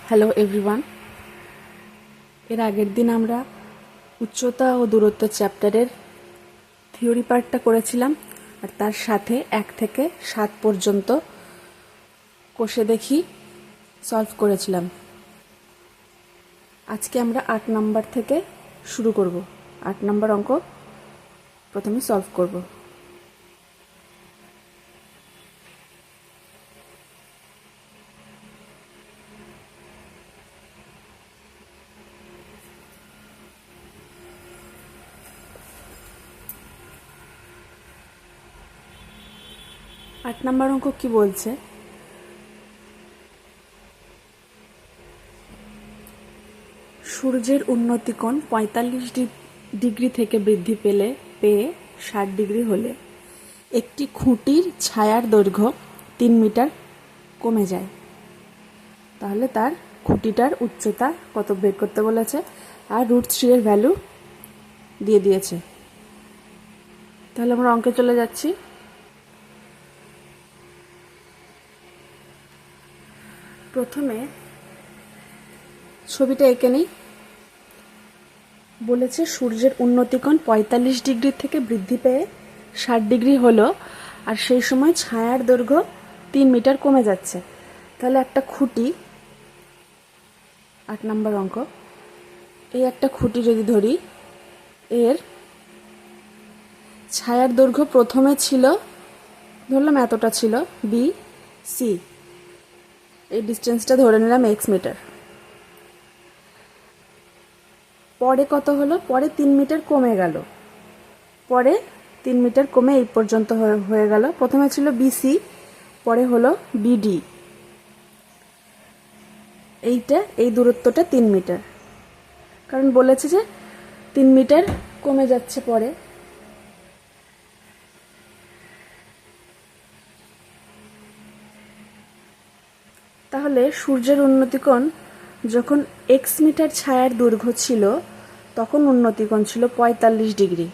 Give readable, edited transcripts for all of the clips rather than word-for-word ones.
Hello everyone. এর আগের দিন আমরা উচ্চতা ও দূরত্ব চ্যাপ্টারের থিওরি পার্টটা করেছিলাম, আর তার সাথে 1 থেকে 7 পর্যন্ত কষে দেখি সলভ করেছিলাম। আজকে আমরা 8 নাম্বার থেকে শুরু করব। 8 নাম্বার অঙ্ক প্রথমে সলভ করব। আট নাম্বার অঙ্ক কি বলছে? সূর্যের উন্নতিকোণ 45 ডিগ্রি থেকে বৃদ্ধি পেয়ে 60 ডিগ্রি হলে একটি খুঁটির ছায়ার দৈর্ঘ্য 3 মিটার কমে যায়। তাহলে তার খুঁটিটার উচ্চতা কত বের করতে বলেছে, আর √3 এর ভ্যালু দিয়ে দিয়েছে। তাহলে আমরা অঙ্কে চলে যাচ্ছি। প্রথমে ছবিটা এঁকে নিই। বলেছে সূর্যের উন্নতিকোণ 45 ডিগ্রি থেকে বৃদ্ধি পেয়ে 60 ডিগ্রি হলো, আর সেই সময় ছায়ার দৈর্ঘ্য 3 মিটার কমে যাচ্ছে। তাহলে একটা খুঁটি, 8 নম্বর অঙ্ক, এই একটা খুঁটি যদি ধরি, এর ছায়ার দৈর্ঘ্য প্রথমে ছিল, ধরলাম এতটা ছিল বি সি, এই ডিস্টেন্সটা ধরে নিলাম এক্স মিটার। পরে কত হলো? পরে 3 মিটার কমে গেল, পরে 3 মিটার কমে এই পর্যন্ত হয়ে গেল। প্রথমে ছিল বিসি, পরে হলো বিডি। এই দূরত্বটা 3 মিটার, কারণ বলেছে যে 3 মিটার কমে যাচ্ছে পরে। তাহলে সূর্যের উন্নতিকোণ যখন এক্স মিটার ছায়ার দৈর্ঘ্য ছিল, তখন উন্নতিকোণ ছিল 45 ডিগ্রি।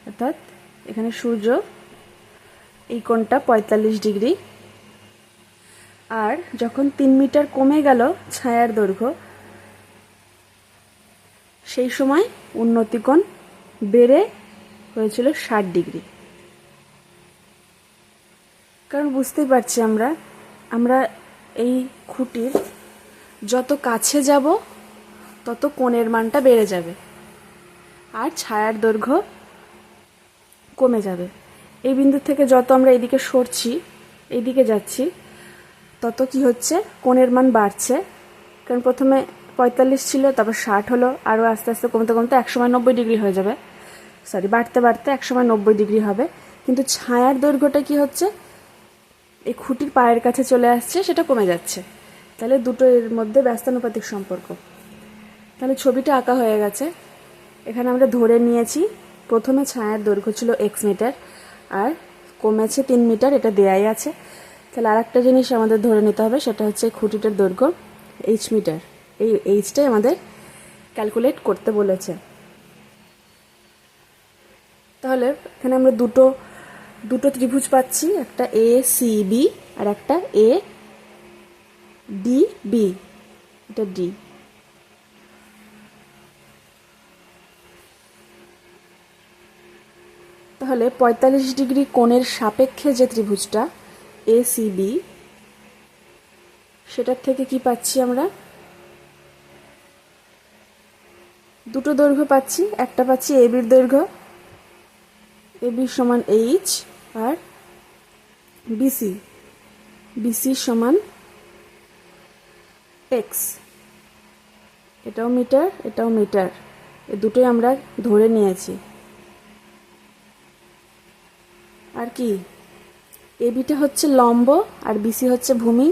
অর্থাৎ এখানে সূর্য, এই কোণটা 45 ডিগ্রি। আর যখন 3 মিটার কমে গেল ছায়ার দৈর্ঘ্য, সেই সময় উন্নতিকোণ বেড়ে হয়েছিল 60 ডিগ্রি। কারণ বুঝতেই পারছি আমরা এই খুঁটির যত কাছে যাব তত কোণের মানটা বেড়ে যাবে, আর ছায়ার দৈর্ঘ্য কমে যাবে। এই বিন্দু থেকে যত আমরা এইদিকে সরছি, এইদিকে যাচ্ছি, তত কি হচ্ছে? কোণের মান বাড়ছে। কারণ প্রথমে 45 ছিল, তারপর 60 হলো, আরও আস্তে আস্তে কমতে কমতে একসময় 90 ডিগ্রি হয়ে যাবে। বাড়তে বাড়তে একসময় 90 ডিগ্রি হবে। কিন্তু ছায়ার দৈর্ঘ্যটা কি হচ্ছে? এই খুঁটির পায়ের কাছে চলে আসছে, সেটা কমে যাচ্ছে। তাহলে দুটো এর মধ্যে ব্যস্তানুপাতিক সম্পর্ক। তাহলে ছবিটা আঁকা হয়ে গেছে। এখানে আমরা ধরে নিয়েছি প্রথমে ছায়ার দৈর্ঘ্য ছিল এক্স মিটার, আর কমেছে 3 মিটার, এটা দেয়াই আছে। তাহলে আর একটা জিনিস আমাদের ধরে নিতে হবে, সেটা হচ্ছে খুঁটিটার দৈর্ঘ্য এইচ মিটার। এই এইচটাই আমাদের ক্যালকুলেট করতে বলেছে। তাহলে এখানে আমরা দুটো ত্রিভুজ পাচ্ছি, একটা এ সি বি আর একটা এ ডি বি। এটা ডি। তাহলে 45 ডিগ্রি কোণের সাপেক্ষে যে ত্রিভুজটা এ সি বি, সেটার থেকে কি পাচ্ছি আমরা? দুটো দৈর্ঘ্য পাচ্ছি। একটা পাচ্ছি এ বির দৈর্ঘ্য, এ বি সমান এইচ, আর বিসি, বিসি সমান এক্স। এটাও মিটার, এটাও মিটার, এই দুটোই আমরা ধরে নিয়েছি। আর কি, এ বিটা হচ্ছে লম্ব আর বিসি হচ্ছে ভূমি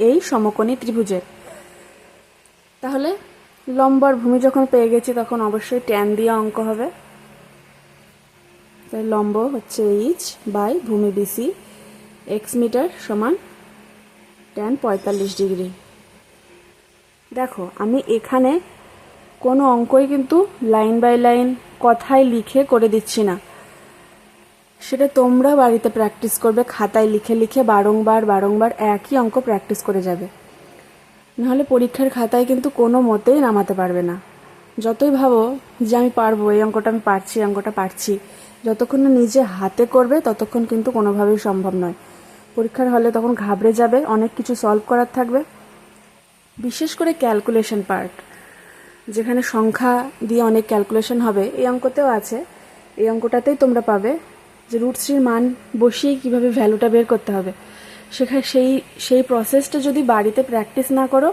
এই সমকোণী ত্রিভুজের। তাহলে লম্ব আর ভূমি যখন পেয়ে গেছি, তখন অবশ্যই ট্যান দিয়ে অঙ্ক হবে। তাই লম্ব হচ্ছে এইচ বাই ভূমি বিসি, এক্স মিটার সমান ট্যান 45 ডিগ্রি। দেখো, আমি এখানে কোনো অঙ্কই কিন্তু লাইন বাই লাইন কথায় লিখে করে দিচ্ছি না। সেটা তোমরা বাড়িতে প্র্যাকটিস করবে, খাতায় লিখে লিখে বারংবার বারংবার একই অঙ্ক প্র্যাকটিস করে যাবে। নাহলে পরীক্ষার খাতায় কিন্তু কোনো মতেই নামাতে পারবে না। যতই ভাবো যে আমি পারবো, এই অঙ্কটা আমি পারছি, এই অঙ্কটা পারছি, যতক্ষণ না নিজে হাতে করবে ততক্ষণ কিন্তু কোনোভাবেই সম্ভব নয়। পরীক্ষার হলে তখন ঘাবড়ে যাবে, অনেক কিছু সলভ করার থাকবে, বিশেষ করে ক্যালকুলেশন পার্ট, যেখানে সংখ্যা দিয়ে অনেক ক্যালকুলেশন হবে। এই অঙ্কতেও আছে, এই অঙ্কটাতেই তোমরা পাবে যে √3 মান বসিয়ে কিভাবে ভ্যালুটা বের করতে হবে। সেখানে সেই প্রসেসটা যদি বাড়িতে প্র্যাকটিস না করো,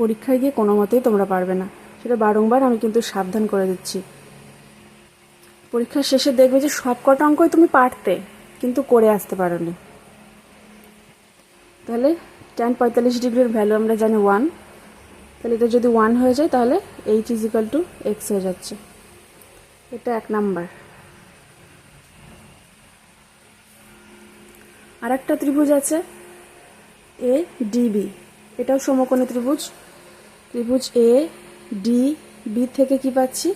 পরীক্ষায় গিয়ে কোনো মতেই তোমরা পারবে না। সেটা বারংবার আমি কিন্তু সাবধান করে দিচ্ছি। পরীক্ষার শেষে দেখবে যে সব কটা অঙ্কই তুমি পারতে, কিন্তু করে আসতে পারোনি। তাহলে tan 45 ডিগ্রির ভ্যালু আমরা জানি 1, তাহলে এটা যদি 1 হয়ে যায় তাহলে h = x হয়ে যাচ্ছে। এটা 1 নাম্বার। আর একটা ত্রিভুজ আছে ADB, এটাও সমকোণী ত্রিভুজ। ত্রিভুজ ADB থেকে কি পাচ্ছি,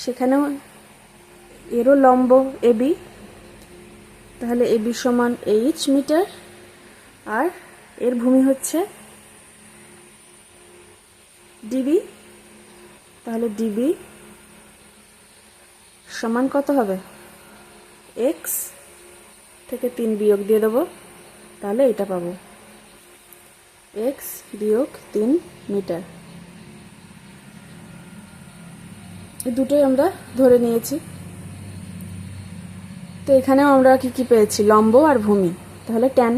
সেখানেও এরও লম্ব AB, তাহলে AB সমান h মিটার, আর এর ভূমি হচ্ছে DB, তাহলে DB সমান কত হবে, x থেকে 3 বিয়োগ দিয়ে দেবো, তাহলে এটা পাবো x বিয়োগ 3 মিটার। এই দুটোই আমরা ধরে নিয়েছি। তো এখানেও আমরা কি পেয়েছি, লম্ব আর ভূমি, তাহলে tan,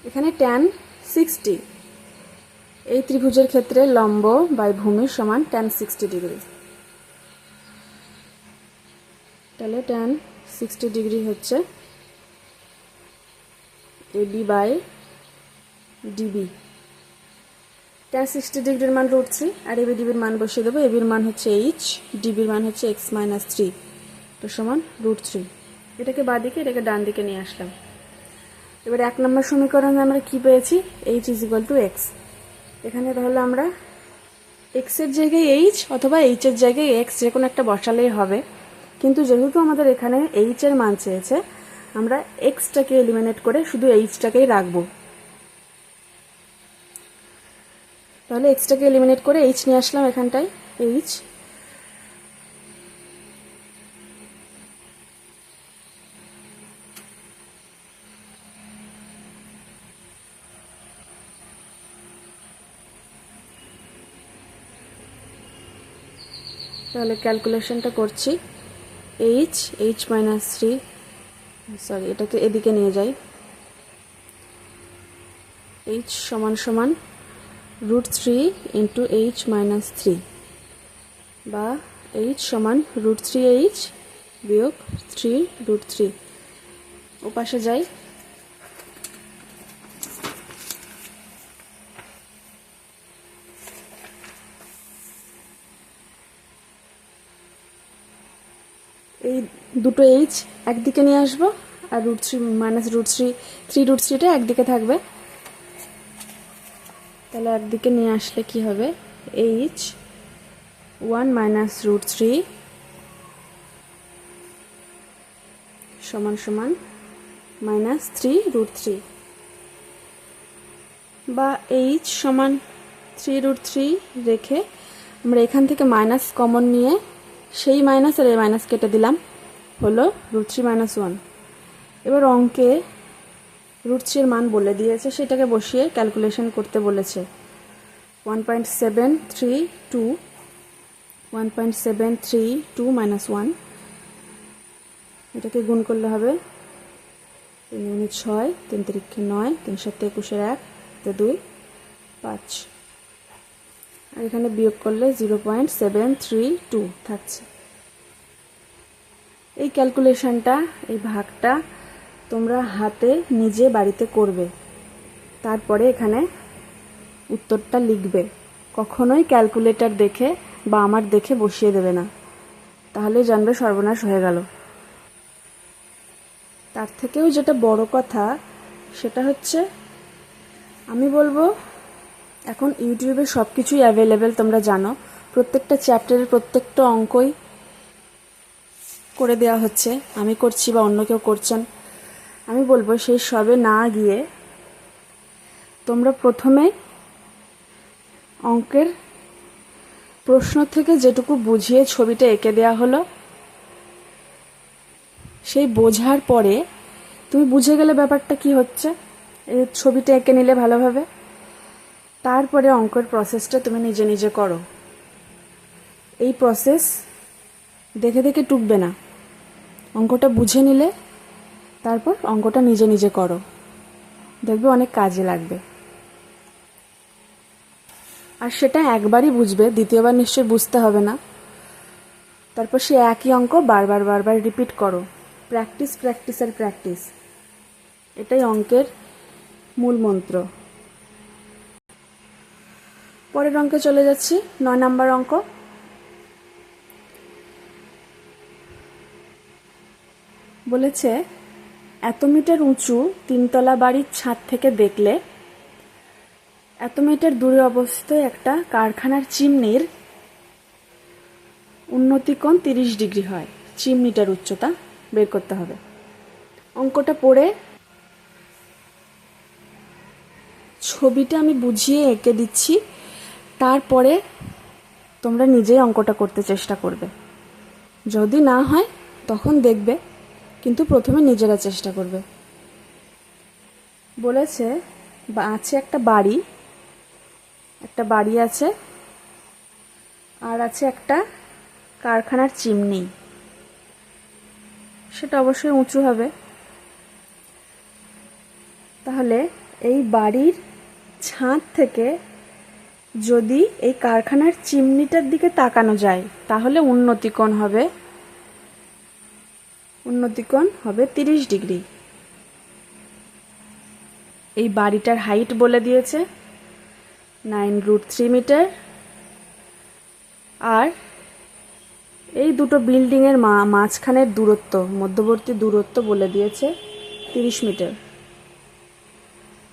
এখানে tan 60, এই ত্রিভুজের ক্ষেত্রে লম্ব বাই ভূমি সমান tan 60 ডিগ্রি। তাহলে tan 60 ডিগ্রি হচ্ছে AB বাই DB। tan 60 ডিগ্রির মান √3, আর AB DBর মান বসিয়ে দেবো। AB এর মান হচ্ছে h, DB এর মান হচ্ছে x - 3, তো সমান √3। এটাকে বাঁদিকে, এটাকে ডান দিকে নিয়ে আসলাম। এবার 1 নম্বর সমীকরণে আমরা কি পেয়েছি, h = x। এখানে তাহলে আমরা x এর জায়গায় h অথবা h এর জায়গায় x যে কোনো একটা বসালেই হবে, কিন্তু যেহেতু আমাদের এখানে h এর মান চেয়েছে, আমরা xটাকে এলিমিনেট করে শুধু hটাকেই রাখবো। তাহলে xটাকে এলিমিনেট করে h নিয়ে আসলাম এখানটায়, h। তাহলে ক্যালকুলেশনটা করছি, h - 3, সরি এটাকে এদিকে নিয়ে যাই, h সমান সমান √3 × h - 3, বা h সমান √3h বিয়োগ 3√3। ওপাশে যাই, এই দুটো h একদিকে নিয়ে আসবো, আর √3 - 3√3টা একদিকে থাকবে। তাহলে একদিকে নিয়ে আসলে কি হবে, h 1 - √3 সমান সমান -3√3, বা h সমান 3√3 রেখে আমরা এখান থেকে মাইনাস কমন নিয়ে সেই মাইনাস আর এই মাইনাস কেটে দিলাম, হলো √3 - 1। এবার অঙ্কে √3 এর মান বলে দিয়েছে, সেটাকে বসিয়ে ক্যালকুলেশন করতে বলেছে। 1.732 1.732 - 1, এটাকে গুণ করলে হবে 3 × 6, 3 × 9, 3 × 7 = 21, 2 5, আর এখানে বিয়োগ করলে 0.732 থাকছে। এই ক্যালকুলেশনটা, এই ভাগটা তোমরা হাতে নিজে বাড়িতে করবে, তারপরে এখানে উত্তরটা লিখবে। কখনোই ক্যালকুলেটর দেখে বা আমার দেখে বসিয়ে দেবে না, তাহলে জানবে সর্বনাশ হয়ে গেল। তার থেকেও যেটা বড় কথা, সেটা হচ্ছে আমি বলবো এখন ইউটিউবে সব কিছুই অ্যাভেলেবেল, তোমরা জানো। প্রত্যেকটা চ্যাপ্টারের প্রত্যেকটা অঙ্কই করে দেওয়া হচ্ছে, আমি করছি বা অন্য কেউ করছেন, আমি বলবো সেই সবে না গিয়ে তোমরা প্রথমে অঙ্কের প্রশ্ন থেকে যেটুকু বুঝিয়ে ছবিটা এঁকে দেওয়া হলো সেই বোঝার পরে তুমি বুঝে গেলে ব্যাপারটা কি হচ্ছে, এই ছবিটা এঁকে নিলে ভালোভাবে, তারপরে অঙ্কের প্রসেসটা তুমি নিজে নিজে করো। এই প্রসেস দেখে দেখে টুকবে না, অঙ্কটা বুঝে নিলে তারপর অঙ্কটা নিজে নিজে করো, দেখবে অনেক কাজে লাগবে। আর সেটা একবারই বুঝবে, দ্বিতীয়বার নিশ্চয়ই বুঝতে হবে না। তারপর সে একই অঙ্ক বারবার বারবার রিপিট করো। প্র্যাকটিস প্র্যাকটিস আর প্র্যাকটিস, এটাই অঙ্কের মূল মন্ত্র। পরের অঙ্কে চলে যাচ্ছি, 9 নম্বর অঙ্ক। বলেছে এত মিটার উঁচু 3তলা বাড়ির ছাদ থেকে দেখলে এত মিটার দূরে অবস্থিত একটা কারখানার চিমনির উন্নতিকোণ 30 ডিগ্রি হয়। চিমনিটার উচ্চতা বের করতে হবে। অঙ্কটা পড়ে ছবিটা আমি বুঝিয়ে এঁকে দিচ্ছি, তারপরে তোমরা নিজেই অঙ্কটা করতে চেষ্টা করবে। যদি না হয় তখন দেখবে, কিন্তু প্রথমে নিজেরা চেষ্টা করবে। বলেছে আছে একটা বাড়ি আছে, আর আছে একটা কারখানার চিমনি, সেটা অবশ্যই উঁচু হবে। তাহলে এই বাড়ির ছাদ থেকে যদি এই কারখানার চিমনিটার দিকে তাকানো যায় তাহলে উন্নতিকোণ হবে 30 ডিগ্রি। এই বাড়িটার হাইট বলে দিয়েছে 9√3 মিটার, আর এই দুটো বিল্ডিংয়ের মাঝখানের দূরত্ব, মধ্যবর্তী দূরত্ব বলে দিয়েছে 30 মিটার।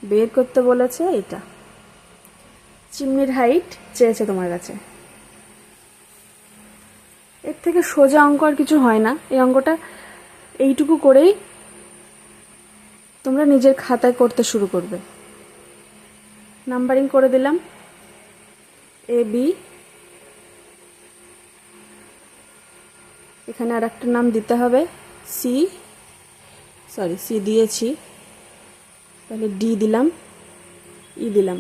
বের করতে বলেছে এটা। চিমনির হাইট চেয়েছে তোমার কাছে। এর থেকে সোজা অঙ্ক আর কিছু হয় না। এই অঙ্কটা এইটুকু করেই তোমরা নিজের খাতায় করতে শুরু করবে। নাম্বারিং করে দিলাম, AB, এখানে আর একটা নাম দিতে হবে সি দিয়েছি, তাহলে ডি দিলাম, ই দিলাম।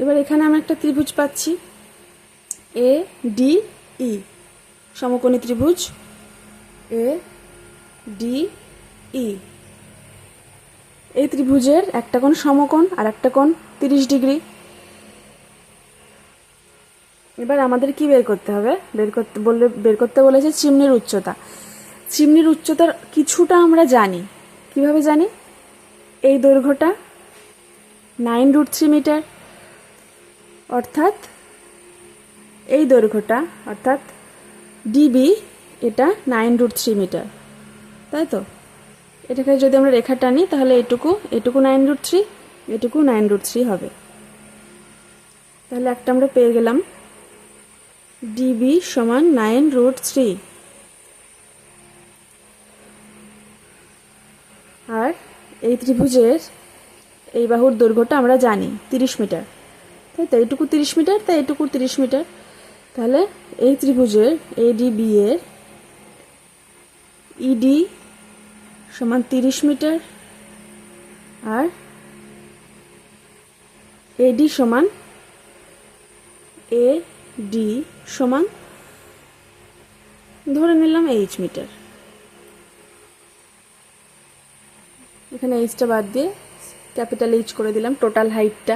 এবার এখানে আমি একটা ত্রিভুজ পাচ্ছি ADE, সমকোণী ত্রিভুজ ADE। এই ত্রিভুজের একটা কোণ সমকোণ আর একটা কোণ 30 ডিগ্রি। এবার আমাদের কি বের করতে হবে? বের করতে বলেছে চিমনির উচ্চতা। চিমনির উচ্চতার কিছুটা আমরা জানি। কিভাবে জানি? এই দৈর্ঘ্যটা 9√3 মিটার, অর্থাৎ এই দৈর্ঘ্যটা অর্থাৎ ডিবি, এটা 9√3 মিটার, তাই তো? এটাকে যদি আমরা রেখা টানি তাহলে এটুকু 9√3, এটুকু 9√3 হবে। তাহলে একটা আমরা পেয়ে গেলাম, ডিবি সমান 9√3। আর এই ত্রিভুজের এই বাহুর দৈর্ঘ্যটা আমরা জানি 30 মিটার, তাই তো? এইটুকু 30 মিটার, তাই এইটুকু 30 মিটার। তাহলে এই ত্রিভুজের এডিবি এর ইডি সমান 30 মিটার, আর এডি সমান এডি সমান ধরে নিলাম এইচ মিটার। এখানে এইচটা বাদ দিয়ে ক্যাপিটাল এইচ করে দিলাম টোটাল হাইটটা।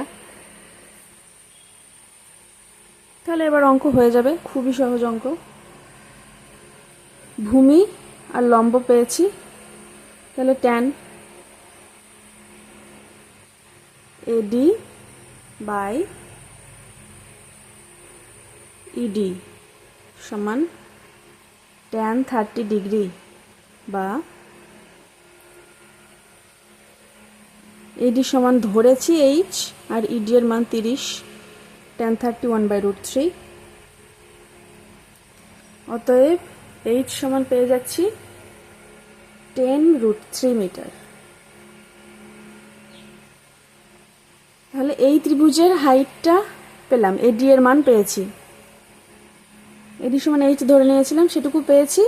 তাহলে এবার অঙ্ক হয়ে যাবে, খুবই সহজ অঙ্ক। ভূমি আর লম্ব পেয়েছি, তাহলে ট্যান এডি বাই ইডি সমান ট্যান 30 ডিগ্রি, বা এডি সমান ধরেছি এইচ আর ইডি এর মান 30, tan 31/√3। অতএব h সমান পেয়ে যাচ্ছি 10√3 মিটার। তাহলে এই ত্রিভুজের হাইটটা পেলাম, এডি এর মান পেয়েছি। এডি সমান h ধরে নিয়েছিলাম, সেটুকু পেয়েছি,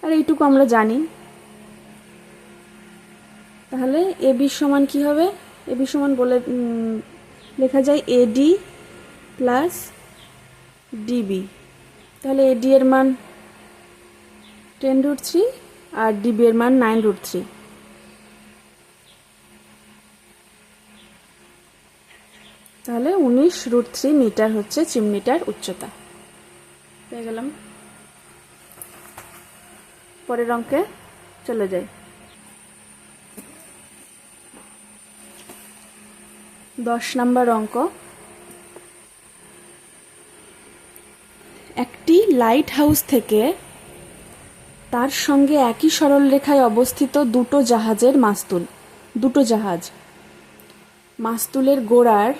আর এইটুকু আমরা জানি। তাহলে এবি সমান কি হবে? এবি সমান বলে লেখা যায় এডি প্লাস ডিবি। তাহলে এডি এর মান 10√3 আর ডিবি এর মান 9√3। তাহলে 19√3 মিটার হচ্ছে চিমনিটার উচ্চতা। পেয়ে গেলাম। পরের অঙ্কে চলে যাই। 10 নম্বর অঙ্ক। একটি লাইট হাউস থেকে তার সঙ্গে একই সরলরেখায় অবস্থিত দুটো জাহাজের মাস্তুল, দুটো জাহাজ, মাস্তুলের গোড়ার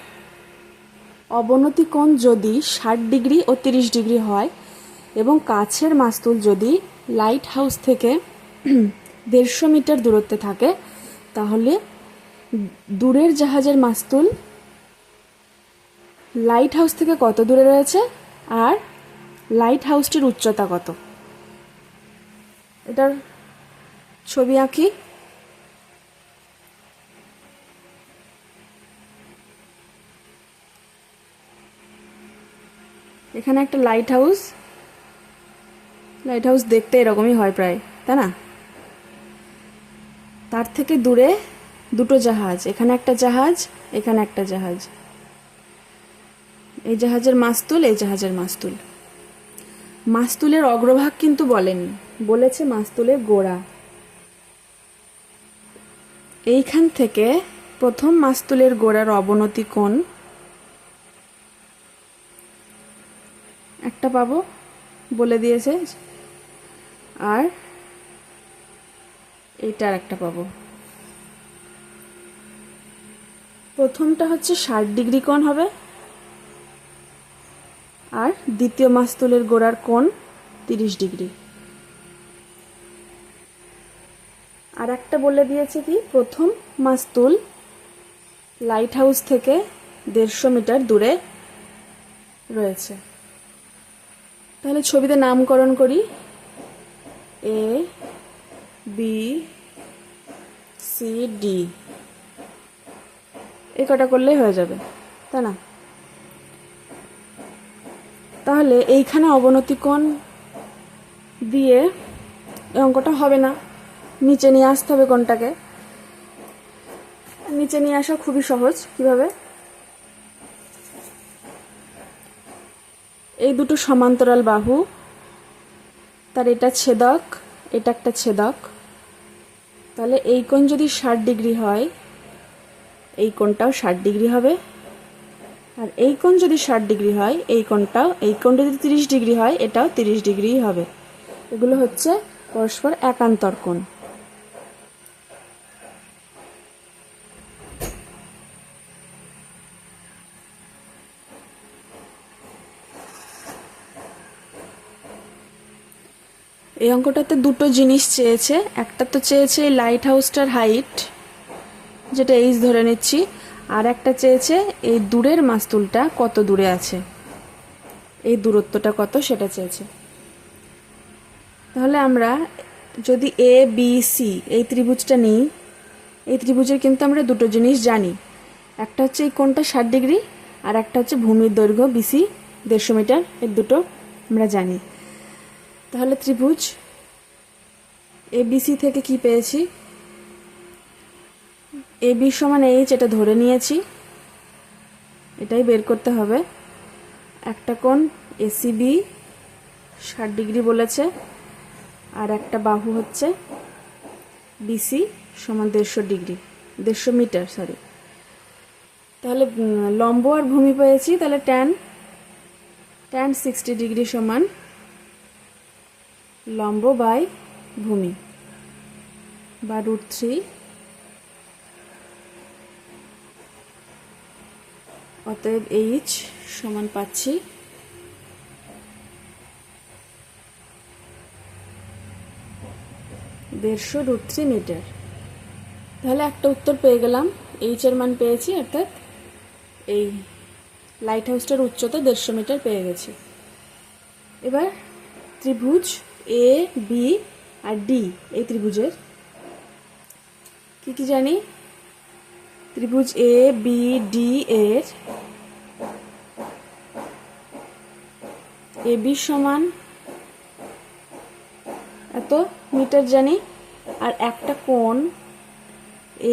অবনতি কোণ যদি 60 ডিগ্রি ও 30 ডিগ্রি হয় এবং কাছের মাস্তুল যদি লাইট হাউস থেকে 150 মিটার দূরত্বে থাকে, তাহলে দূরের জাহাজের মাস্তুল লাইট হাউস থেকে কত দূরে রয়েছে আর লাইট হাউসটির উচ্চতা কত। এটার ছবি আঁকি। এখানে একটা লাইট হাউস, লাইট হাউস দেখতে এরকমই হয় প্রায়, তাই না? তার থেকে দূরে দুটো জাহাজ, এখানে একটা জাহাজ, এখানে একটা জাহাজ। এই জাহাজের মাস্তুল, এই জাহাজের মাস্তুল। মাস্তুলের অগ্রভাগ কিন্তু বলেনি, বলেছে মাস্তুলের গোড়া। এইখান থেকে প্রথম মাস্তুলের গোড়ার অবনতি কোণ একটা পাবো, বলে দিয়েছে, আর এইটার একটা পাবো। প্রথমটা হচ্ছে 60 ডিগ্রি কোণ হবে, আর দ্বিতীয় মাস্তুলের গোড়ার কোণ 30 ডিগ্রি। আর একটা বলে দিয়েছে কি, প্রথম মাস্তুল লাইট হাউস থেকে 150 মিটার দূরে রয়েছে। তাহলে ছবিতে নামকরণ করি, এ বি সি ডি, এই কটা করলেই হয়ে যাবে, তাই না? তাহলে এইখানে অবনতি কোণ দিয়ে এই অঙ্কটা হবে না, নিচে নিয়ে আসতে হবে কোণটাকে। নিচে নিয়ে আসা খুবই সহজ। কিভাবে? এই দুটো সমান্তরাল বাহু, তার এটা ছেদক, এটা একটা ছেদক। তাহলে এই কোণ যদি 60 ডিগ্রি হয়, এই কোণটাও 60 ডিগ্রি হবে। আর এই কোণ যদি 60 ডিগ্রি হয়, এই কোণটাও, এই কোণটা যদি 30 ডিগ্রি হয়, এটাও 30 ডিগ্রিই হবে। এগুলো হচ্ছে পরস্পর একান্তর কোণ। এই অঙ্কটাতে দুটো জিনিস চেয়েছে। একটা তো চেয়েছে এই লাইট হাউসটার হাইট, যেটা এইচ ধরে নিচ্ছি, আর একটা চেয়েছে এই দূরের মাস্তুলটা কত দূরে আছে, এই দূরত্বটা কত সেটা চেয়েছে। তাহলে আমরা যদি এ বি সি এই ত্রিভুজটা নিই, এই ত্রিভুজের কিন্তু আমরা দুটো জিনিস জানি। একটা হচ্ছে এই কোণটা 60 ডিগ্রি, আর একটা হচ্ছে ভূমির দৈর্ঘ্য বিসি 150 মিটার, এর দুটো আমরা জানি। তাহলে ত্রিভুজ এবিসি থেকে কি পেয়েছি, এবি সমান এইচ, এটা ধরে নিয়েছি, এটাই বের করতে হবে। একটা কোণ এসিবি 60 ডিগ্রি বলেছে, আর একটা বাহু হচ্ছে বিসি সমান 150 ডিগ্রি, 150 মিটার, সরি। তাহলে লম্ব আর ভূমি পেয়েছি। তাহলে tan 60 ডিগ্রি সমান লম্ব বাই ভূমি বা √3। অতএব এইচ সমান পাচ্ছি 150 √3 মিটার। তাহলে একটা উত্তর পেয়ে গেলাম, এইচ এর মান পেয়েছি, অর্থাৎ এই লাইট হাউসটার উচ্চতা 150 মিটার পেয়ে গেছি। এবার ত্রিভুজ এ বি আর ডি, এই ত্রিভুজের কি কি জানি। ত্রিভুজ এ বি ডি এর এ বি সমান এত মিটার জানি, আর একটা কোণ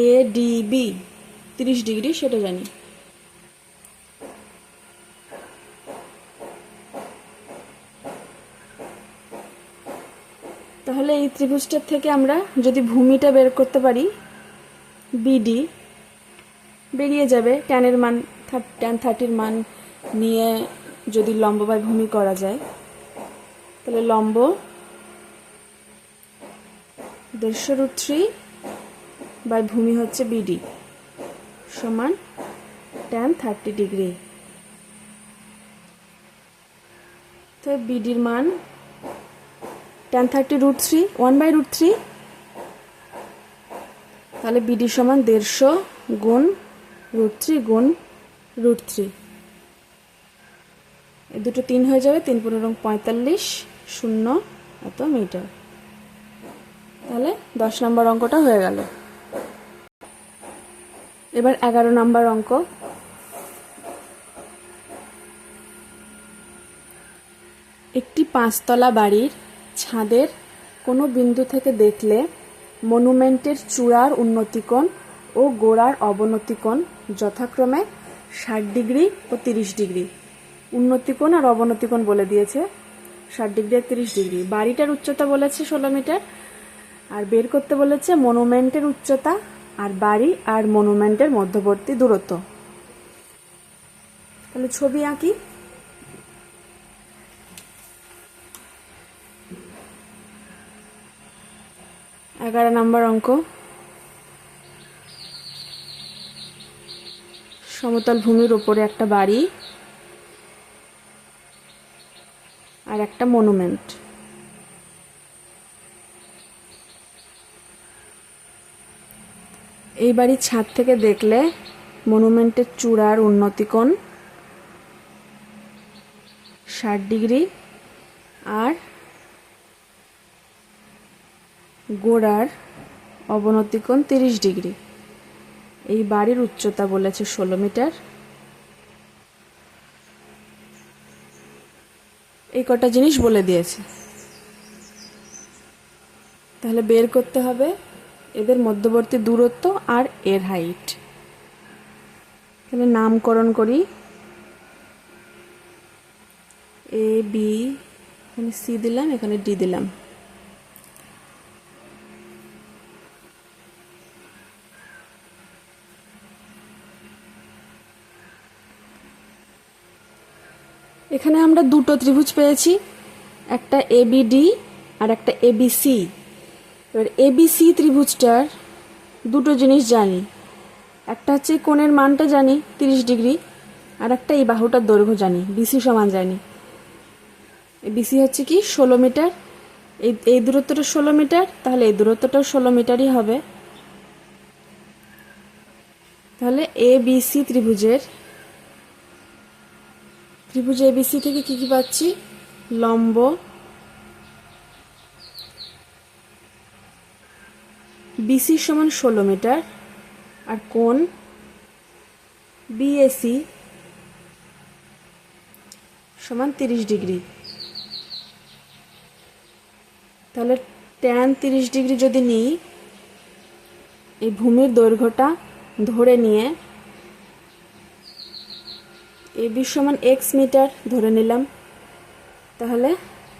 এ ডি বি 30 ডিগ্রি সেটা জানি। তাহলে এই ত্রিভুজটার থেকে আমরা যদি ভূমিটা বের করতে পারি, বিডি বেরিয়ে যাবে। ট্যানের মান tan 30 মান নিয়ে যদি লম্ব বাই ভূমি করা যায়, তাহলে লম্ব 150 √3 বাই ভূমি হচ্ছে বিডি সমান tan 30 ডিগ্রি। তো বিডির মান tan 30 √3 1/√3, তাহলে বিডি সমান 150 গুণ √3 গুণ √3, এই দুটো 3 হয়ে যাবে, 3 × 45 0 এত মিটার। তাহলে 10 নম্বর অঙ্কটা হয়ে গেল। এবার 11 নম্বর অঙ্ক। একটি 5তলা বাড়ির ছাদের কোনো বিন্দু থেকে দেখলে মনুমেন্টের চূড়ার উন্নতিকোণ ও গোড়ার অবনতিকোণ যথাক্রমে 60 ডিগ্রি ও 30 ডিগ্রি। উন্নতিকোণ আর অবনতিকোণ বলে দিয়েছে 60 ডিগ্রি আর 30 ডিগ্রি। বাড়িটার উচ্চতা বলেছে 16 মিটার, আর বের করতে বলেছে মনুমেন্টের উচ্চতা আর বাড়ি আর মনুমেন্টের মধ্যবর্তী দূরত্ব। তাহলে ছবি আঁকি। এগারো নম্বর অঙ্ক। সমতল ভূমির উপরে একটা বাড়ি আর একটা মনুমেন্ট। এই বাড়ির ছাদ থেকে দেখলে মনুমেন্টের চূড়ার উন্নতিকোণ 60 ডিগ্রি আর গোড়ার অবনতিকোণ 30 ডিগ্রি। এই বাড়ির উচ্চতা বলেছে 16 মিটার। এই কটা জিনিস বলে দিয়েছে। তাহলে বের করতে হবে এদের মধ্যবর্তী দূরত্ব আর এর হাইট। তাহলে নামকরণ করি। এ বি, এখানে সি দিলাম, এখানে ডি দিলাম। এখানে আমরা দুটো ত্রিভুজ পেয়েছি, একটা এবিডি আর একটা এবিসি। এবার এবিসি ত্রিভুজটার দুটো জিনিস জানি, একটা হচ্ছে কোণের মানটা জানি 30 ডিগ্রি, আর একটা এই বাহুটার দৈর্ঘ্য জানি, বিসি সমান জানি। বিসি হচ্ছে কি 16 মিটার, এই দূরত্বটা 16 মিটার, তাহলে এই দূরত্বটাও 16 মিটারই হবে। তাহলে এবিসি ত্রিভুজ এবিসি থেকে কি কি পাচ্ছি? লম্ব বিসি সমান 16 মিটার আর কোণ বিএসি সমান 30 ডিগ্রি। তাহলে tan 30 ডিগ্রি যদি নিই, এই ভূমির দৈর্ঘ্যটা ধরে নিয়ে এবি সমান x মিটার ধরে নিলাম, তাহলে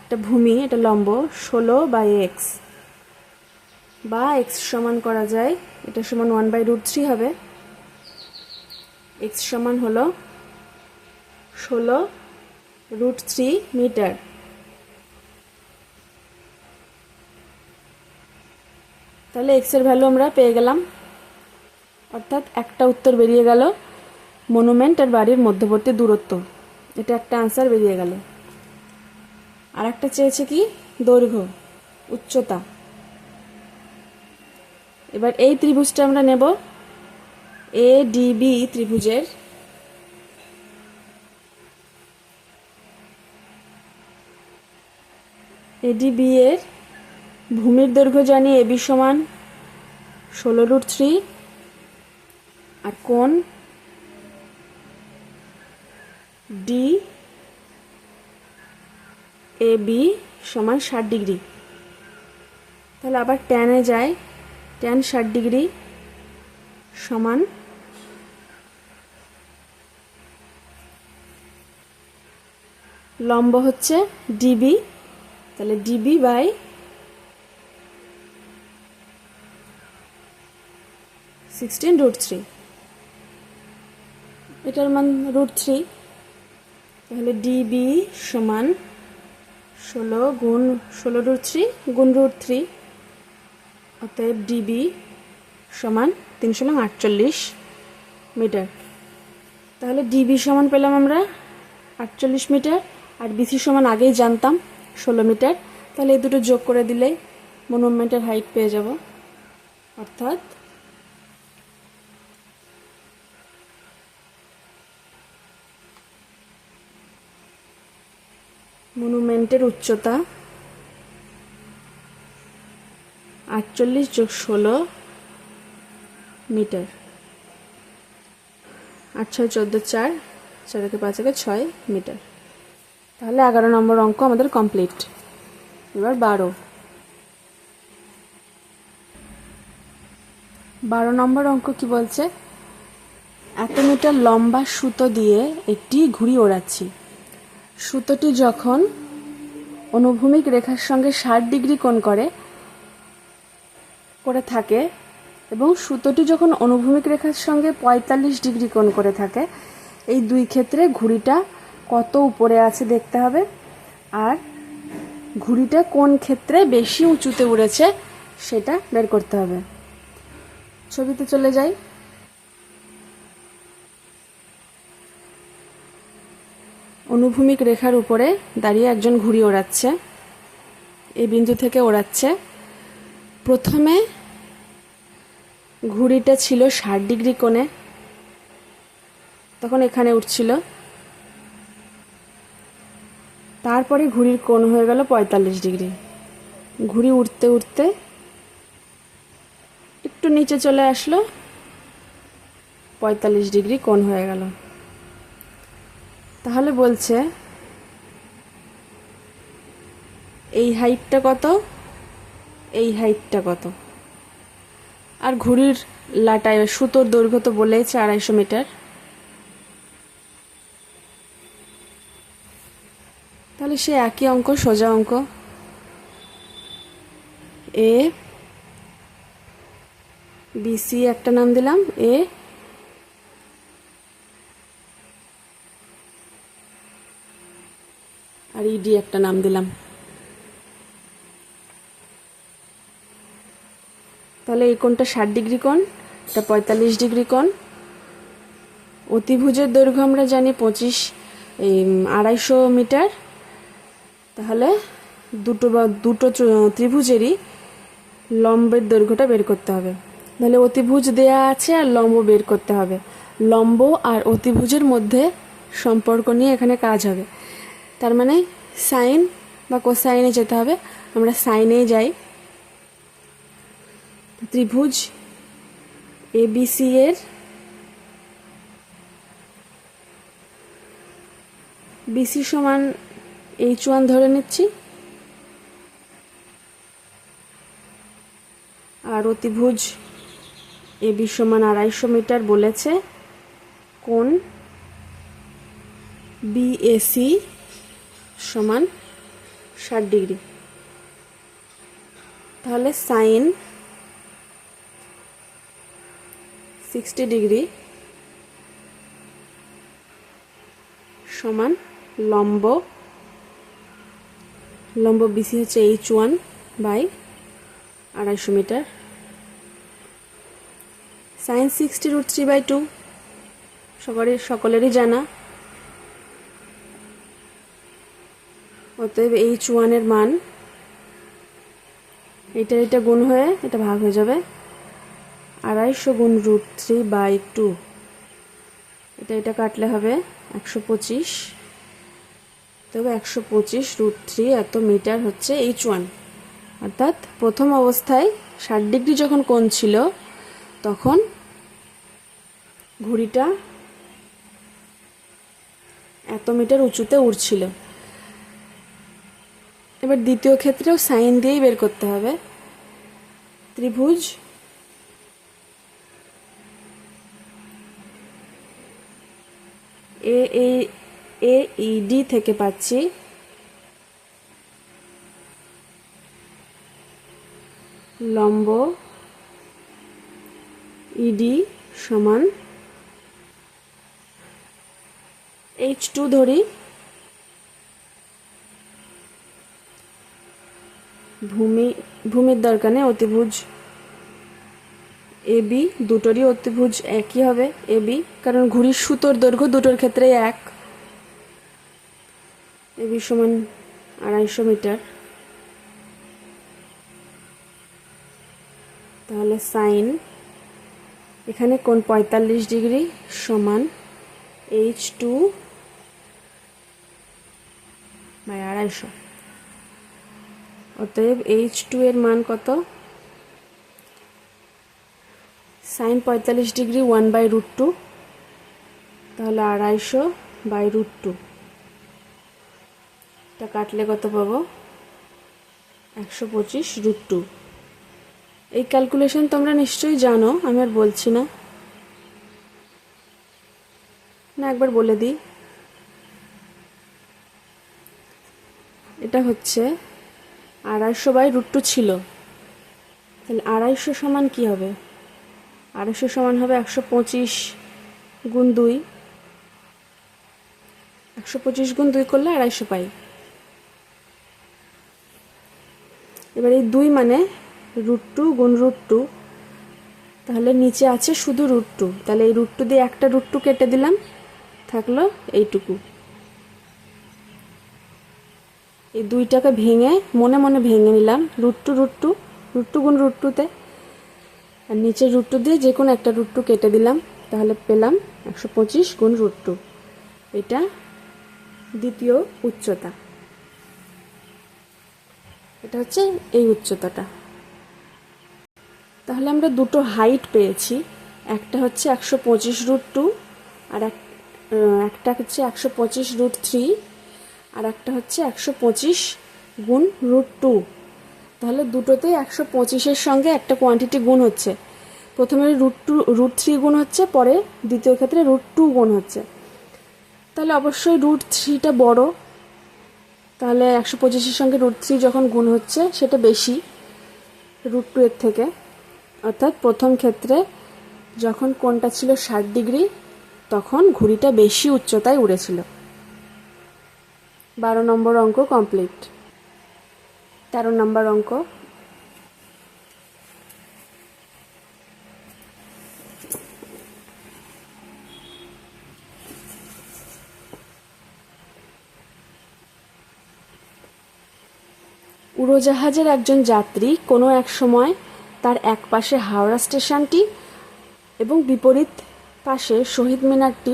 এটা ভূমি, এটা লম্ব 16/x, বা x সমান করা যায়, এটা সমান 1/√3 হবে। x সমান হলো 16√3 মিটার। তাহলে x এর ভ্যালু আমরা পেয়ে গেলাম, অর্থাৎ একটা উত্তর বেরিয়ে গেল মনুমেন্ট আর বাড়ির মধ্যবর্তী দূরত্ব। এটা একটা আনসার বেরিয়ে গেল। আর একটা চেয়েছে কি দৈর্ঘ্য, উচ্চতা। এবার এই ত্রিভুজটা আমরা নেব, ADB ত্রিভুজের ADB এর ভূমির দৈর্ঘ্য জানি AB সমান 16√3 আর কোণ DAB সমান 60 ডিগ্রি। তাহলে আবার ট্যানে যায়, ট্যান 60 ডিগ্রি সমান লম্ব হচ্ছে DB, তাহলে DB বাই 16√3, এটার মান √3। তাহলে DB সমান 16 গুণ 16√3 গুণ √3, অতএব DB সমান 348 মিটার। তাহলে DB সমান পেলাম আমরা 48 মিটার, আর BC সমান আগেই জানতাম 16 মিটার। তাহলে এই দুটো যোগ করে দিলে মনুমেন্টের হাইট পেয়ে যাব, অর্থাৎ মনুমেন্টের উচ্চতা 48 যোগ 16 মিটার। 8 6 14 4, 4 কে 5 কে 6 মিটার। তাহলে 11 নম্বর অঙ্ক আমাদের কমপ্লিট। এবার 12 নম্বর অঙ্ক কি বলছে, এত মিটার লম্বা সুতো দিয়ে একটি ঘুড়ি ওড়াচ্ছি। সুতোটি যখন অনুভূমিক রেখার সঙ্গে 60 ডিগ্রি কোণ করে থাকে এবং সুতোটি যখন অনুভূমিক রেখার সঙ্গে 45 ডিগ্রি কোণ করে থাকে, এই দুই ক্ষেত্রে ঘুড়িটা কত উপরে আছে দেখতে হবে, আর ঘুড়িটা কোন ক্ষেত্রে বেশি উঁচুতে উড়েছে সেটা বের করতে হবে। ছবিতে চলে যাই। অনুভূমিক রেখার উপরে দাঁড়িয়ে একজন ঘুড়ি ওড়াচ্ছে, এই বিন্দু থেকে ওড়াচ্ছে। প্রথমে ঘুড়িটা ছিল 60 ডিগ্রি কোণে, তখন এখানে উঠছিল। তারপরে ঘুড়ির কোণ হয়ে গেল 45 ডিগ্রি। ঘুড়ি উঠতে উঠতে একটু নিচে চলে আসলো, 45 ডিগ্রি কোণ হয়ে গেল। তাহলে বলছে এই হাইটটা কত, এই হাইটটা কত, আর ঘুড়ির লাটায় সুতোর দৈর্ঘ্য তো বলেইছে 250 মিটার। তাহলে সে একই অঙ্ক, সোজা অঙ্ক। ABC একটা নাম দিলাম, A আর ED একটা নাম দিলাম। তাহলে এই কোণটা 60 ডিগ্রি কোণ, এটা 45 ডিগ্রি কোণ। অতিভুজের দৈর্ঘ্য আমরা জানি 250 মিটার। তাহলে দুটো ত্রিভুজেরই লম্বের দৈর্ঘ্যটা বের করতে হবে। তাহলে অতিভুজ দেয়া আছে আর লম্ব বের করতে হবে। লম্ব আর অতিভুজের মধ্যে সম্পর্ক নিয়ে এখানে কাজ হবে। তার মানে সাইন বা কোসাইনে যেতে হবে, আমরা সাইনে যাই। ত্রিভুজ ABC এর BC সমান H1 ধরে নিচ্ছি, আর অতিভুজ AB সমান 250 মিটার বলেছে। কোণ BAC সমান 60 ডিগ্রি। তাহলে সাইন 60 ডিগ্রি সমান লম্ব BC হচ্ছে H1 বাই 250 মিটার। সাইন 60 √3/2 সকলেরই জানা। অতএব H1 এর মান এটা গুণ হয়ে এটা ভাগ হয়ে যাবে 250 গুণ √3/2। এটা কাটলে হবে 125। তবে 125 √3 এত মিটার হচ্ছে H1। অর্থাৎ প্রথম অবস্থায় 60 ডিগ্রি যখন কোণ ছিল তখন ঘুড়িটা এত মিটার উঁচুতে উড়ছিল। এবার দ্বিতীয় ক্ষেত্রেও সাইন দিয়েই বের করতে হবে। ত্রিভুজ AED থেকে পাচ্ছি লম্ব ED সমান H2 ধরি, ভূমির দরকার নেই, অতিভুজ AB দুটোরই অতিভুজ একই হবে AB, কারণ ঘুড়ির সুতোর দৈর্ঘ্য দুটোর ক্ষেত্রেই এক। AB সমান 250 মিটার। তাহলে সাইন এখানে কোণ 45 ডিগ্রি সমান H2/250। অতএব H2 এর মান কত? সাইন 45 ডিগ্রি 1/√2, তাহলে 250/√2। এটা কাটলে কত পাবো? 125√2। এই ক্যালকুলেশন তোমরা নিশ্চয়ই জানো, আমি আর বলছি না। একবার বলে দিই। এটা হচ্ছে 250/√2 ছিল, তাহলে 250 সমান কি হবে? 250 সমান হবে 125 গুণ 2। 125 গুণ 2 করলে 250 পাই। এবার এই 2 মানে √2 গুণ √2, তাহলে নিচে আছে শুধু √2, তাহলে এই √2 দিয়ে একটা √2 কেটে দিলাম, থাকলো এইটুকু। এই 2টাকে ভেঙে মনে মনে ভেঙে নিলাম √2 গুণ √2তে, আর নিচে √2 দিয়ে যে কোনো একটা √2 কেটে দিলাম, তাহলে পেলাম 125 গুণ √2। এটা দ্বিতীয় উচ্চতা। এটা হচ্ছে এই উচ্চতাটা। তাহলে আমরা দুটো হাইট পেয়েছি, একটা হচ্ছে 125√2 আর একটা হচ্ছে 125√3 আর একটা হচ্ছে 125 গুণ √2। তাহলে দুটোতেই 125-এর সঙ্গে একটা কোয়ান্টিটি গুণ হচ্ছে। প্রথমে √3 গুণ হচ্ছে, পরে দ্বিতীয় ক্ষেত্রে √2 গুণ হচ্ছে। তাহলে অবশ্যই √3টা বড়, তাহলে 125-এর সঙ্গে √3 যখন গুণ হচ্ছে সেটা বেশি √2 এর থেকে। অর্থাৎ প্রথম ক্ষেত্রে যখন কোণটা ছিল 60 ডিগ্রি তখন ঘুড়িটা বেশি উচ্চতায় উড়েছিল। 12 নম্বর অঙ্ক কমপ্লিট। 13 নম্বর অঙ্ক। উড়োজাহাজের একজন যাত্রী কোনো এক সময় তার এক পাশে হাওড়া স্টেশনটি এবং বিপরীত পাশে শহীদ মিনারটি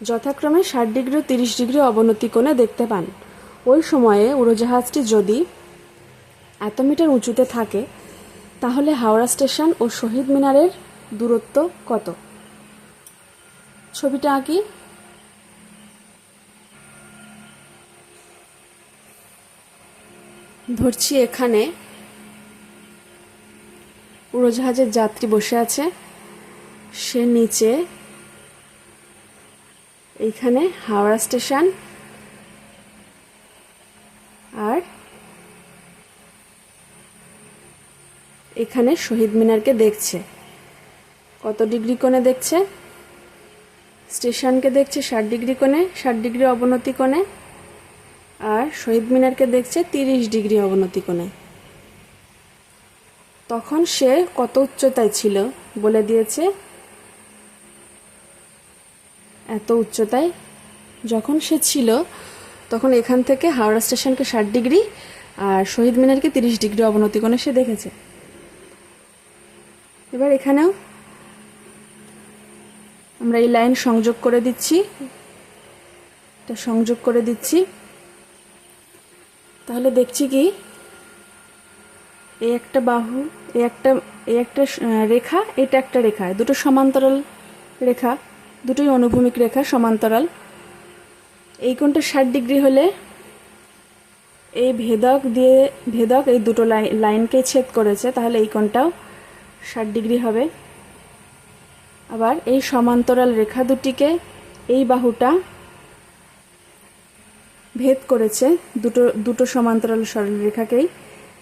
যথাক্রমে 60 ডিগ্রি ও 30 ডিগ্রি অবনতি কোণে দেখতে পান। ওই সময়ে উড়োজাহাজটি যদি এত মিটার উঁচুতে থাকে তাহলে হাওড়া স্টেশন ও শহীদ মিনারের দূরত্ব কত? ছবিটা আঁকি। ধরছি এখানে উড়োজাহাজের যাত্রী বসে আছে, সে নিচে, এইখানে হাওড়া স্টেশন আর এখানে শহীদ মিনারকে দেখছে। কত ডিগ্রি কোণে দেখছে? স্টেশনকে দেখছে 60 ডিগ্রি কোণে, 60 ডিগ্রি অবনতি কোণে, আর শহীদ মিনারকে দেখছে 30 ডিগ্রি অবনতি কোণে। তখন সে কত উচ্চতায় ছিল বলে দিয়েছে, এত উচ্চতায় যখন সে ছিল তখন এখান থেকে হাওড়া স্টেশনকে 60 ডিগ্রি আর শহীদ মিনারকে 30 ডিগ্রি অবনতি কোণে সে দেখেছে। এবার এখানেও আমরা এই লাইন সংযোগ করে দিচ্ছি, এটা সংযোগ করে দিচ্ছি। তাহলে দেখছি কি এই একটা বাহু, এই একটা রেখা, এটা একটা রেখা, দুটো সমান্তরাল রেখা, দুটোই অনুভূমিক রেখা সমান্তরাল। এই কোণটা 60 ডিগ্রি হলে এই ভেদক এই দুটো লাইনকে ছেদ করেছে, তাহলে এই কোণটাও 60 ডিগ্রি হবে। আবার এই সমান্তরাল রেখা দুটিকে এই বাহুটা ভেদ করেছে, দুটো সমান্তরাল সরল রেখাকেই,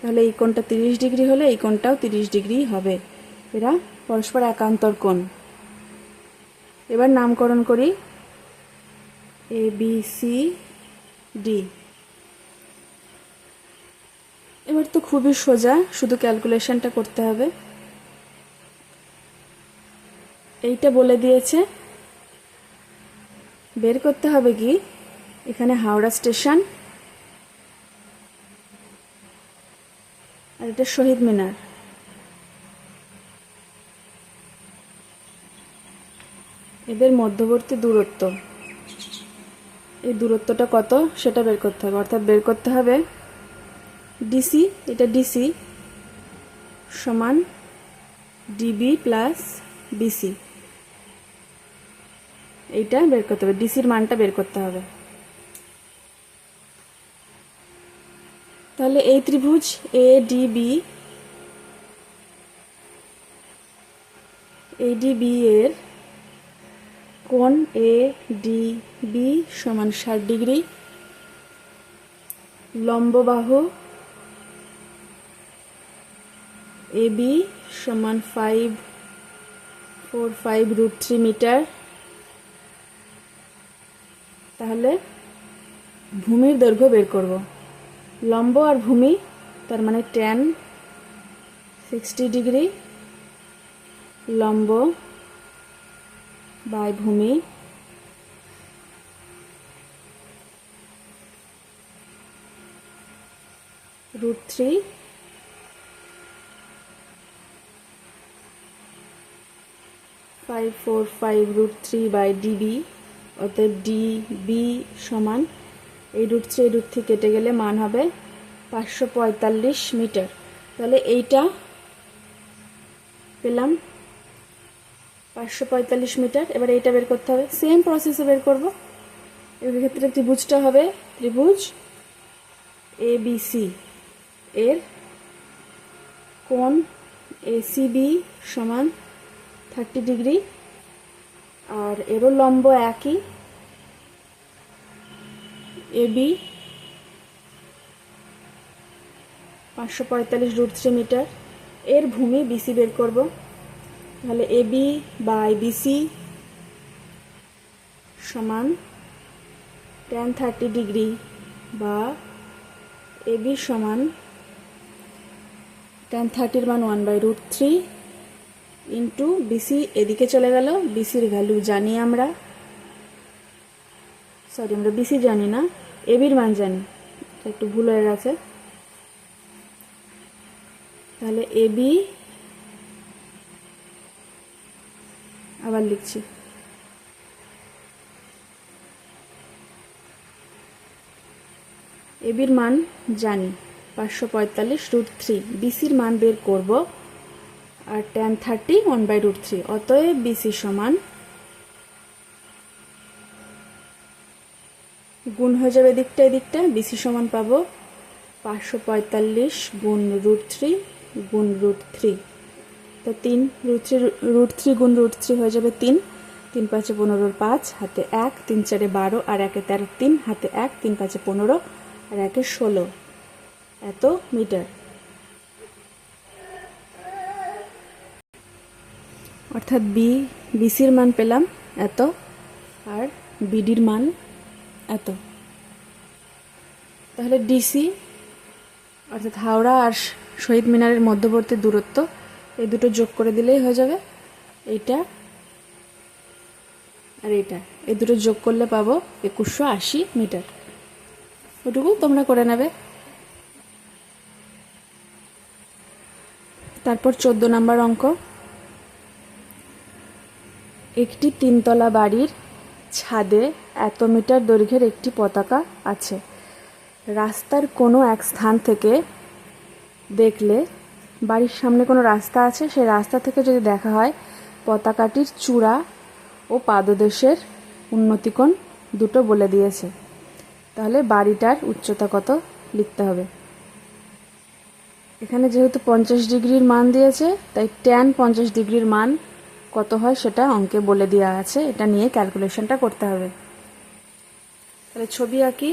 তাহলে এই কোণটা 30 ডিগ্রি হলে এই কোণটাও 30 ডিগ্রি হবে। এরা পরস্পর একান্তর কোণ। এবার নামকরণ করি ABCD। এবার তো খুবই সোজা, শুধু ক্যালকুলেশনটা করতে হবে। এইটা বলে দিয়েছে, বের করতে হবে কি এখানে হাওড়া স্টেশন আর এটা শহীদ মিনার, এদের মধ্যবর্তী দূরত্ব, এই দূরত্বটা কত সেটা বের করতে হবে। অর্থাৎ বের করতে হবে ডিসি, এটা ডিসি সমান ডিবি প্লাস বিসি, এইটা বের করতে হবে, ডিসির মানটা বের করতে হবে। তাহলে এই ত্রিভুজ ADB এর কোণ ADB সমান 60 ডিগ্রি, লম্ব বাহু AB সমান 545√3 মিটার। তাহলে ভূমির দৈর্ঘ্য বের করব, লম্ব আর ভূমি, তার মানে tan 60 ডিগ্রি লম্ব বাই ভূমি √3 545√3 বাই ডিবি। অতএব ডিবি সমান এই √3 কেটে গেলে মান হবে 545 মিটার। তাহলে এইটা পেলাম 545 মিটার। এবার এইটা বের করতে হবে, সেম প্রসেসে বের করব। এর ক্ষেত্রে ত্রিভুজটা হবে ত্রিভুজ ABC, এর কোণ ACB সমান 30 ডিগ্রি, আর এরও লম্ব একই AB 545√3 মিটার। এর ভূমি BC বের করব, তাহলে AB বাই BC সমান tan 30 ডিগ্রি বা AB সমান tan 30 মান 1/√3 ইন্টু BC এদিকে চলে গেল। BCর ভ্যালু জানি আমরা, আমরা BC জানি না, ABর মান জানি, একটু ভুল হয়ে গেছে। তাহলে AB আবার লিখছি, ABর মান জানি 545√3, BCর মান বের করব আর tan 30 1/√3। অতএব BC সমান গুণ হয়ে যাবে এদিকটা এদিকটা, BC সমান পাবো 545 গুণ √3 গুণ √3, তো 3 √3 গুণ √3 হয়ে যাবে 3, 3 5 15 5 হাতে 1, 3 4 12 আর 1 13, 3 হাতে 1, 3 5 15 আর 1 16, এত মিটার। অর্থাৎ BCর মান পেলাম এত আর BDর মান এত। তাহলে DC অর্থাৎ হাওড়া আর শহীদ মিনারের মধ্যবর্তী দূরত্ব, এই দুটো যোগ করে দিলেই হয়ে যাবে। এইটা আর এইটা, এই দুটো যোগ করলে পাবো 2180 মিটার। ওটুকু তোমরা করে নেবে। তারপর 14 নম্বর অঙ্ক, একটি 3তলা বাড়ির ছাদে এত মিটার দৈর্ঘ্যের একটি পতাকা আছে। রাস্তার কোনো এক স্থান থেকে দেখলে, বাড়ির সামনে কোনো রাস্তা আছে, সেই রাস্তা থেকে যদি দেখা হয় পতাকাটির চূড়া ও পাদদেশের উন্নতিকোণ দুটো বলে দিয়েছে, তাহলে বাড়িটার উচ্চতা কত লিখতে হবে। এখানে যেহেতু 50 ডিগ্রির মান দিয়েছে, তাই tan 50 ডিগ্রির মান কত হয় সেটা অঙ্কে বলে দেওয়া আছে, এটা নিয়ে ক্যালকুলেশনটা করতে হবে। তাহলে ছবি আঁকি।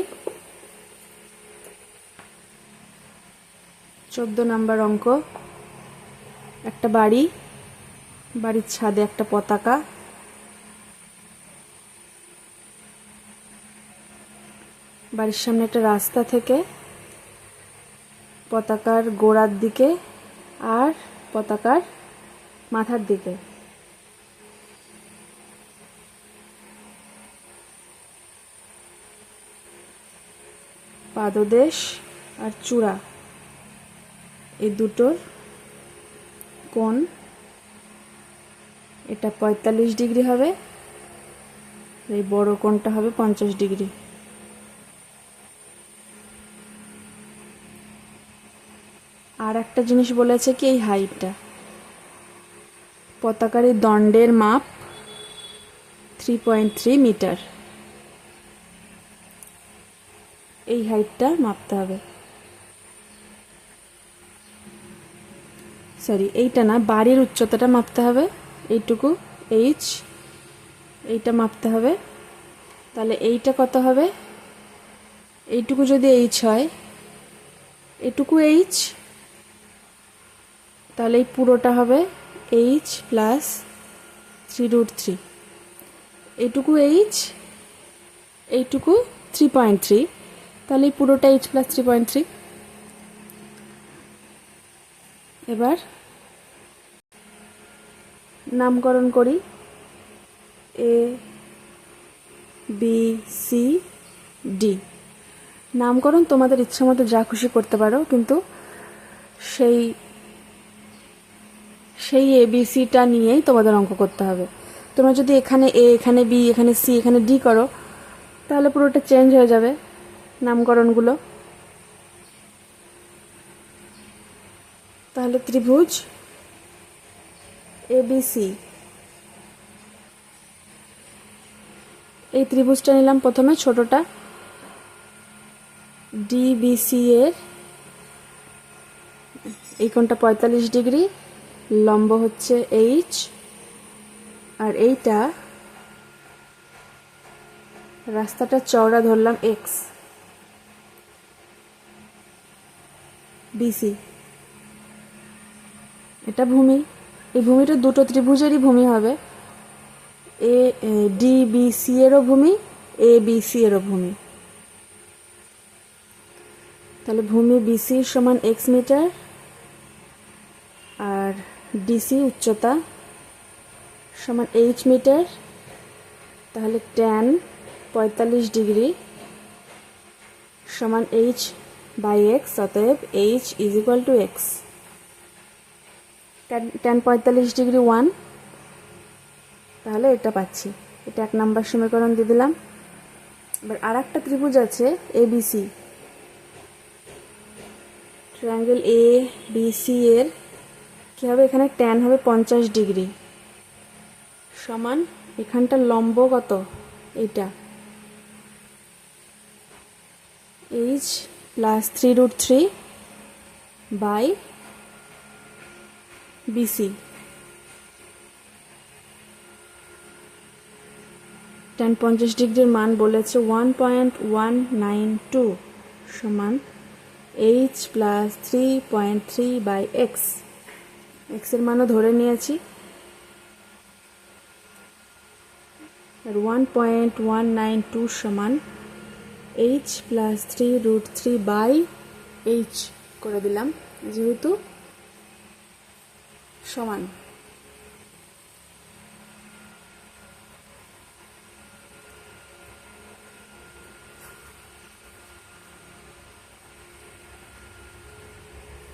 14 নম্বর অঙ্ক, একটা বাড়ি, বাড়ির ছাদে একটা পতাকা, বাড়ির সামনে একটা রাস্তা থেকে পতাকার গোড়ার দিকে আর পতাকার মাথার দিকে পাদদেশ আর চূড়া এই দুটোর কোণ, এটা 45 ডিগ্রি হবে, এই বড় কোণটা হবে 50 ডিগ্রি। আর একটা জিনিস বলেছে কি, এই হাইটটা, পতাকার এই দণ্ডের মাপ 3.3 মিটার, এই হাইটটা মাপতে হবে। সরি, এইটা না, বাড়ির উচ্চতাটা মাপতে হবে, এইটুকু এইচ, এইটা মাপতে হবে। তাহলে এইটা কত হবে, এইটুকু যদি এইচ হয়, এটুকু এইচ, তাহলে এই পুরোটা হবে এইচ প্লাস 3√3, এইটুকু এইচ, এইটুকু 3.3, তাহলে এই পুরোটা এইচ প্লাস 3.3। এবার নামকরণ করি, এ বি সি ডি। নামকরণ তোমাদের ইচ্ছা মতো যা খুশি করতে পারো, কিন্তু সেই এবিসিটা নিয়েই তোমাদের অঙ্ক করতে হবে। তোমরা যদি এখানে এ, এখানে বি, এখানে সি, এখানে ডি করো, তাহলে পুরোটা চেঞ্জ হয়ে যাবে নামকরণগুলো। তাহলে ত্রিভুজ এবিসি, এই ত্রিভুজটা নিলাম প্রথমে ছোটটা, ডিবিসি এর এই কোণটা 45 ডিগ্রি, লম্ব হচ্ছে এইচ, আর এইটা রাস্তাটা চওড়া ধরলাম এক্স, বিসি, এটা ভূমি। এই ভূমিটা দুটো ত্রিভুজেরই ভূমি হবে, এ ডিবিসি এরও ভূমি, এ বিসি এরও ভূমি। তাহলে ভূমি বিসি সমান এক্স মিটার, আর ডিসি উচ্চতা সমান এইচ মিটার, তাহলে tan 45 ডিগ্রি সমান এইচ বাই এক্স, অতএব H is equal to x. tan 45 degree 1, তাহলে এটা পাচ্ছি, এটা 1 নম্বর সমীকরণ দিয়ে দিলাম। এবার আর একটা ত্রিভুজ আছে এবিসি, ট্রায়াঙ্গেল এ বিসি এর কি হবে, এখানে tan হবে 50 ডিগ্রি সমান, এখানটা লম্ব কত, এইটা H plus 3√3 by BC. tan 50 ডিগ্রির মান বলেছে 1.192 সমান এইচ প্লাস 3.3 বাই এক্স, এক্সের মানও ধরে নিয়েছি। আর 1.192 সমান এইচ প্লাস 3√3 বাই এইচ করে দিলাম, যেহেতু সমান।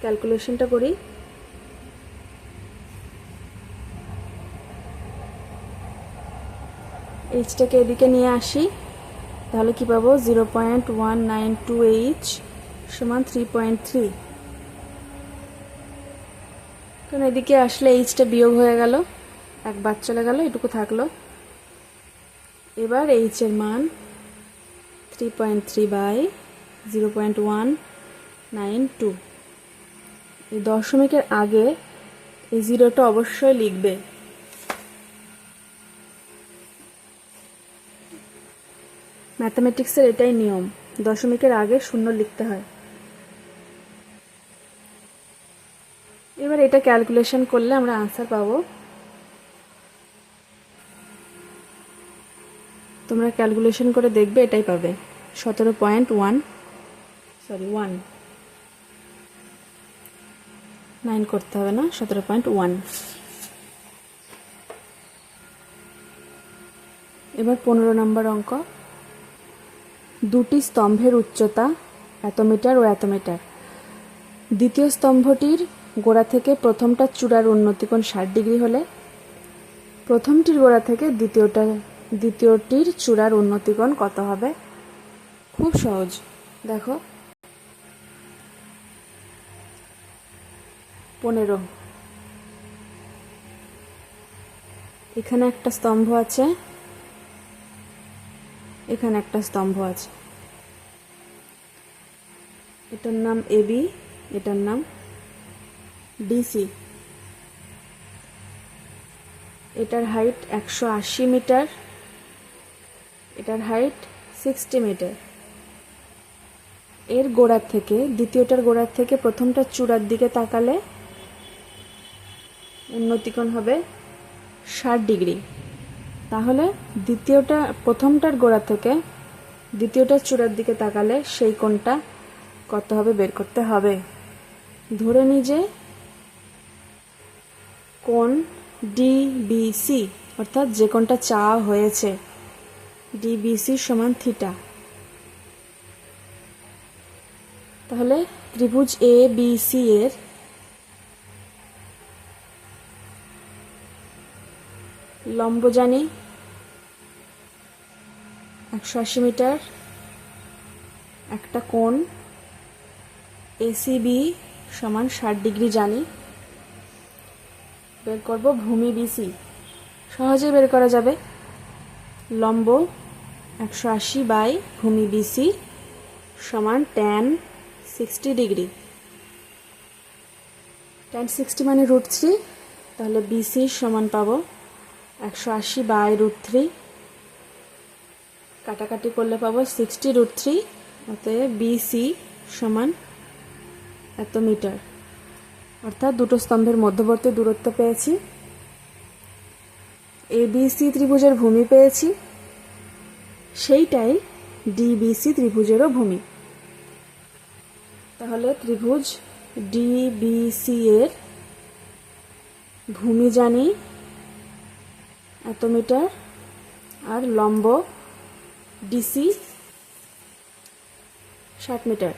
ক্যালকুলেশনটা করি। এইচটাকে এদিকে নিয়ে আসি, তাহলে কি পাবো 0.192H সমান 3.3। কারণ এদিকে আসলে এইচটা বিয়োগ হয়ে গেল, এক বাদ চলে গেল, এটুকু থাকলো। এবার এইচ এর মান 3.3 বাই 0.192। এই দশমিকের আগে এই জিরোটা অবশ্যই লিখবে। ম্যাথামেটিক্সের এটাই নিয়ম, দশমিকের আগে শূন্য লিখতে হয়। এবার এটা ক্যালকুলেশন করলে আমরা আনসার পাবো। তোমরা ক্যালকুলেশন করে দেখবে, এটাই পাবে 17.19 করতে হবে না, 17.1। এবার 15 নম্বর অঙ্ক। দুটি স্তম্ভের উচ্চতা এত মিটার ও এত মিটার। দ্বিতীয় স্তম্ভটির গোড়া থেকে প্রথমটার চূড়ার উন্নতিকোণ 60 ডিগ্রি হলে প্রথমটির গোড়া থেকে দ্বিতীয়টির চূড়ার উন্নতিকোণ কত হবে? খুব সহজ, দেখো 15। এখানে একটা স্তম্ভ আছে, এখানে একটা স্তম্ভ আছে, এটার নাম এবি, এটার নাম ডিসি। এটার হাইট 180 মিটার, এটার হাইট 60 মিটার। এর গোড়ার থেকে দ্বিতীয়টার গোড়ার থেকে প্রথমটার চূড়ার দিকে তাকালে উন্নতিকোণ হবে 60 ডিগ্রি। তাহলে প্রথমটার গোড়া থেকে দ্বিতীয়টার চূড়ার দিকে তাকালে সেই কোণটা কত হবে বের করতে হবে। ধরে নিই যে কোণ ডিবিসি, অর্থাৎ যে কোণটা চাওয়া হয়েছে, ডিবিসি সমান থিটা। তাহলে ত্রিভুজ এ বি সি এর লম্ব জানি 180 মিটার, একটা কোণ এসিবি সমান 60 ডিগ্রি জানি। বের করব ভূমি বিসি, সহজেই বের করা যাবে। লম্ব 180 বাই ভূমি বিসি সমান tan 60 ডিগ্রি। tan 60 মানে √3, তাহলে বিসি সমান পাবো 180 বাই √3। কাটাকাটি করলে পাবো 60 √3, অতএব বিসি সমান এত মিটার। অর্থাৎ দুটো স্তম্ভের মধ্যবর্তী দূরত্ব পেয়েছি, এবিসি ত্রিভুজের ভূমি পেয়েছি, সেইটাই ডিবিসি ত্রিভুজেরও ভূমি। তাহলে ত্রিভুজ ডিবিসি এর ভূমি জানি এত মিটার, আর লম্ব ডিসি 60 মিটার।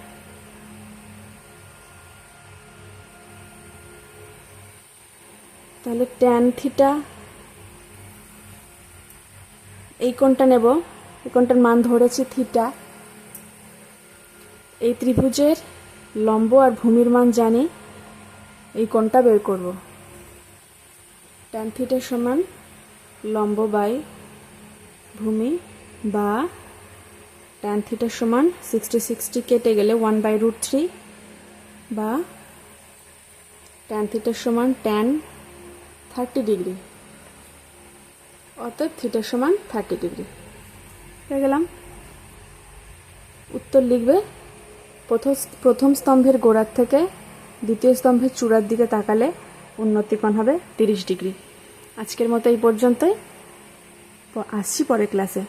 তাহলে ট্যান থিটা, এই কোণটা নেব, এই কোণটার মান ধরেছি থিটা। এই ত্রিভুজের লম্ব আর ভূমির মান জানি, এই কোণটা বের করব। ট্যান থিটা সমান লম্ব বাই ভূমি, বা ট্যান থিটা সমান 60 কেটে গেলে 1/√3, বা ট্যান থিটা সমান tan 30 ডিগ্রি। অতএব থিটা সমান 30 ডিগ্রি পেয়ে গেলাম। উত্তর লিখবে, প্রথম স্তম্ভের গোড়ার থেকে দ্বিতীয় স্তম্ভের চূড়ার দিকে তাকালে উন্নতিকোণ হবে 30 ডিগ্রি। আজকের মতো এই পর্যন্তই, আসছি পরের ক্লাসে।